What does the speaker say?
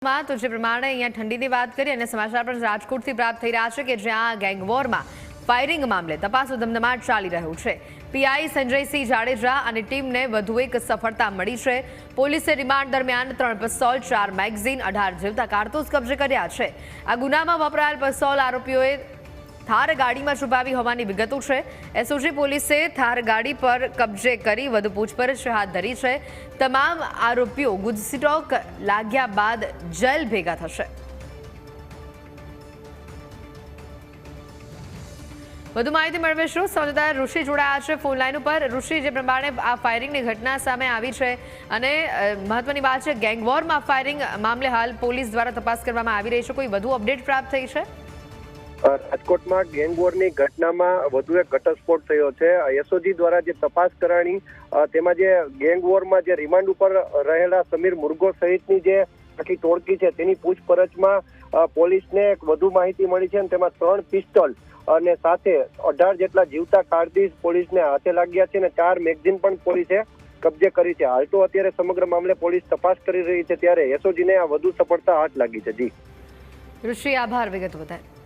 વિગતોમાં તો જે પ્રમાણે અહીંયા ઠંડીની વાત કરી અને સમાચાર પણ રાજકોટથી પ્રાપ્ત થઈ રહ્યા છે કે જ્યાં ગેંગવોરમાં ફાયરિંગ મામલે તપાસનો ધમધમાટ ચાલી રહ્યું છે। પીઆઈ સંજયસિંહ જાડેજા અને ટીમને વધુ એક સફળતા મળી છે। પોલીસે રિમાન્ડ દરમિયાન 3 પિસ્તોલ, 4 મેગઝીન, 18 જીવતા કારતૂસ કબજે કર્યા છે। આ ગુનામાં વપરાયેલ પિસ્તોલ આરોપીઓએ થાર ગાડીમાં છુપાવી હોવાની વિગતો છે। એસઓજી પોલીસે થાર ગાડી પર કબજે કરી વધુ પૂછપરછ હાથ ધરી છે। તમામ આરોપીઓ ગુજસીટોક લાગ્યા બાદ જેલ ભેગા થશે। વધુ માહિતી મેળવીશું, સંવાદદાતા ઋષિ જોડાયા છે ફોન લાઈન ઉપર। ઋષિ, જે પ્રમાણે આ ફાયરિંગની ઘટના સામે આવી છે અને મહત્વની વાત છે ગેંગવોરમાં ફાયરિંગ મામલે હાલ પોલીસ દ્વારા તપાસ કરવામાં આવી રહી છે, કોઈ વધુ અપડેટ પ્રાપ્ત થઈ છે? રાજકોટમાં ગેંગવોરની ઘટનામાં વધુ એક ઘટસ્ફોટ થયો છે। એસઓજી દ્વારા જે તપાસ કરાણી તેમાં જે ગેંગવોરમાં જે રિમાન્ડ ઉપર રહેલા સમીર મુરગો સહિતની જે આખી ટોળકી છે તેની પૂછપરછમાં પોલીસને એક વધુ માહિતી મળી છે અને તેમાં 3 પિસ્તોલ અને સાથે 18 જેટલા જીવતા કારતૂસ પોલીસને હાથે લાગ્યા છે અને 4 મેગઝીન પણ પોલીસે કબજે કરી છે। હાલ તો અત્યારે સમગ્ર મામલે પોલીસ તપાસ કરી રહી છે, ત્યારે એસઓજીને આ વધુ સફળતા હાથ લાગી છે। જી ઋષિ, આભાર વિગતો બતાવી।